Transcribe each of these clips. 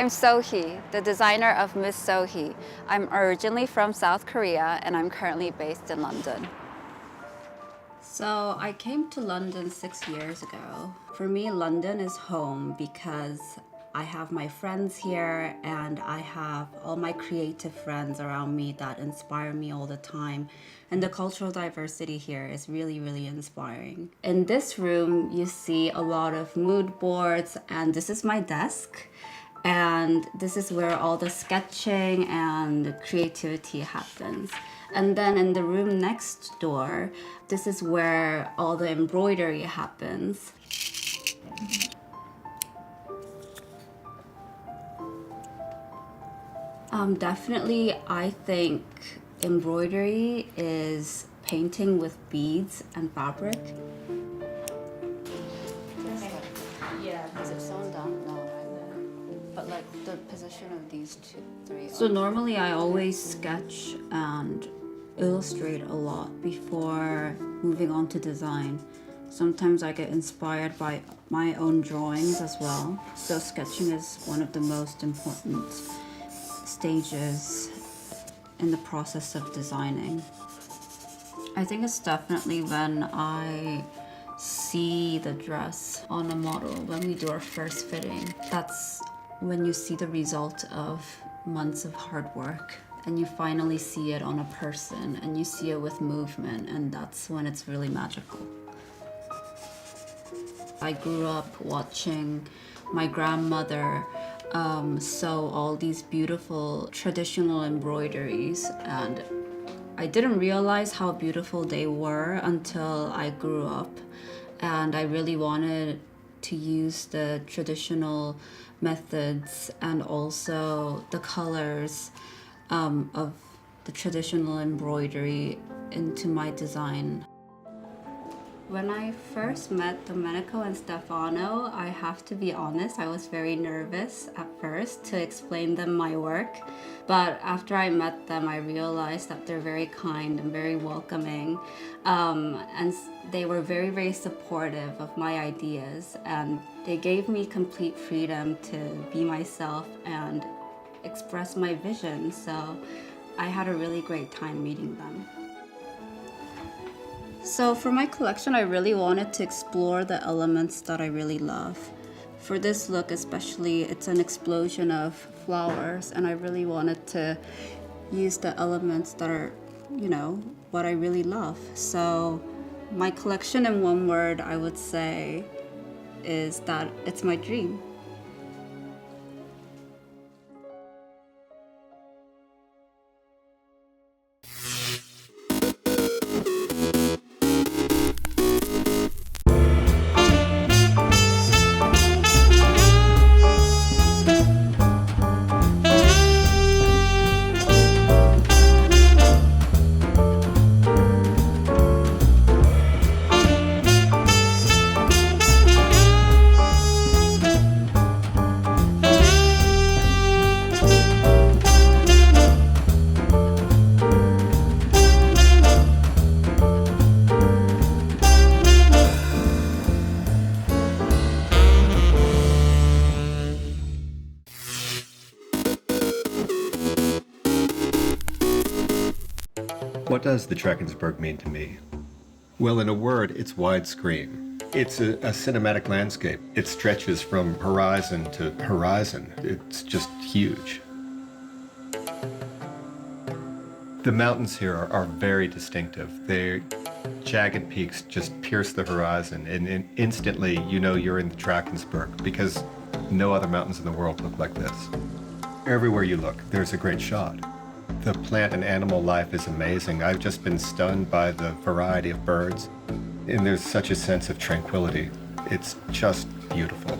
I'm Sohee, the designer of Miss Sohee. I'm originally from South Korea and I'm currently based in London. So I came to London 6 years ago. For me, London is home because I have my friends here and I have all my creative friends around me that inspire me all the time. And the cultural diversity here is really, really inspiring. In this room, you see a lot of mood boards, and this is my desk. And this is where all the sketching and creativity happens. And then in the room next door, this is where all the embroidery happens. Definitely, I think embroidery is painting with beads and fabric. Yeah. Is it sewn down? No, right? But like the position of these three. So normally I always sketch and illustrate a lot before moving on to design. Sometimes I get inspired by my own drawings as well. So sketching is one of the most important stages in the process of designing. I think it's definitely when I see the dress on a model, when we do our first fitting. That's when you see the result of months of hard work and you finally see it on a person and you see it with movement, and that's when it's really magical. I grew up watching my grandmother sew all these beautiful traditional embroideries, and I didn't realize how beautiful they were until I grew up, and I really wanted to use the traditional methods and also the colors of the traditional embroidery into my design. When I first met Domenico and Stefano, I have to be honest, I was very nervous at first to explain them my work. But after I met them, I realized that they're very kind and very welcoming. And they were very, very supportive of my ideas. And they gave me complete freedom to be myself and express my vision. So I had a really great time meeting them. So for my collection, I really wanted to explore the elements that I really love. For this look especially, it's an explosion of flowers, and I really wanted to use the elements that are, what I really love. So my collection in one word, I would say, is that it's my dream. What does the Drakensberg mean to me? Well, in a word, it's widescreen. It's a cinematic landscape. It stretches from horizon to horizon. It's just huge. The mountains here are very distinctive. Their jagged peaks just pierce the horizon, and instantly you know you're in the Drakensberg because no other mountains in the world look like this. Everywhere you look, there's a great shot. The plant and animal life is amazing. I've just been stunned by the variety of birds, and there's such a sense of tranquility. It's just beautiful.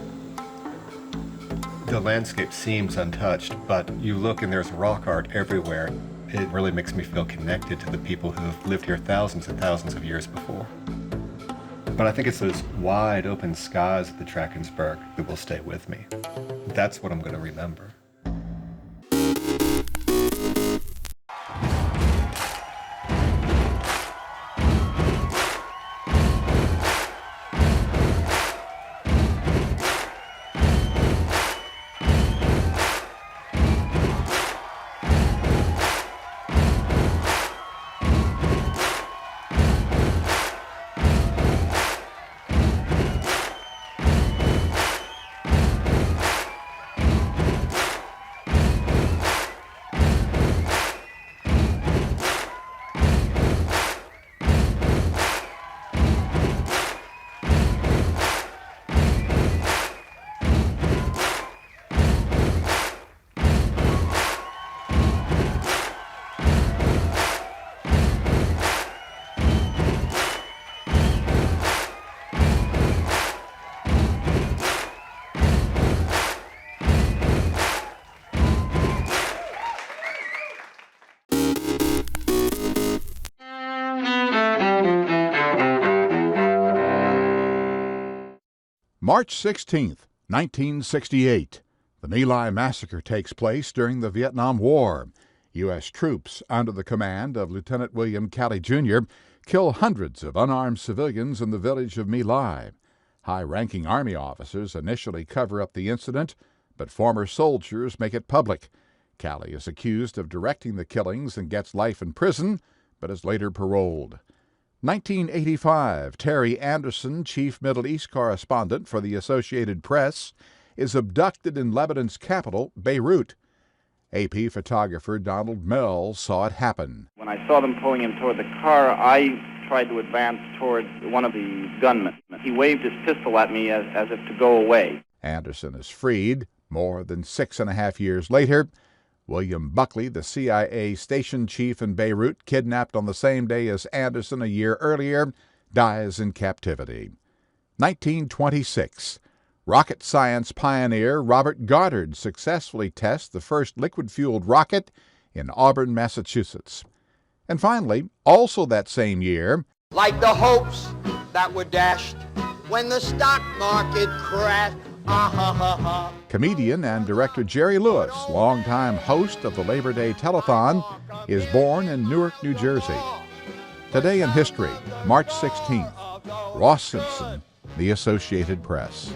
The landscape seems untouched, but you look and there's rock art everywhere. It really makes me feel connected to the people who have lived here thousands and thousands of years before. But I think it's those wide open skies of the Drakensberg that will stay with me. That's what I'm going to remember. March 16th, 1968. The My Lai massacre takes place during the Vietnam War. U.S. troops, under the command of Lieutenant William Calley, Jr., kill hundreds of unarmed civilians in the village of My Lai. High-ranking Army officers initially cover up the incident, but former soldiers make it public. Calley is accused of directing the killings and gets life in prison, but is later paroled. 1985, Terry Anderson, chief Middle East correspondent for the Associated Press, is abducted in Lebanon's capital, Beirut. AP photographer Donald Mell saw it happen. When I saw them pulling him toward the car, I tried to advance toward one of the gunmen. He waved his pistol at me as if to go away. Anderson is freed. More than 6.5 years later, William Buckley, the CIA station chief in Beirut, kidnapped on the same day as Anderson a year earlier, dies in captivity. 1926. Rocket science pioneer Robert Goddard successfully tests the first liquid-fueled rocket in Auburn, Massachusetts. And finally, also that same year, like the hopes that were dashed when the stock market crashed. Comedian and director Jerry Lewis, longtime host of the Labor Day Telethon, is born in Newark, New Jersey. Today in history, March 16th, Ross Simpson, The Associated Press.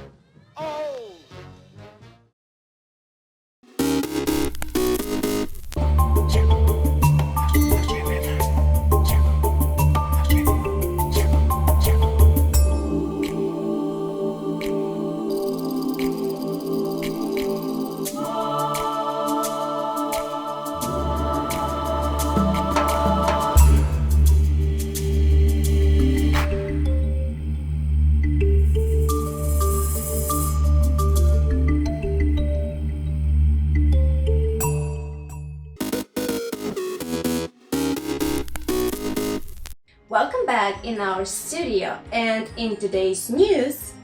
Welcome back in our studio, and in today's news,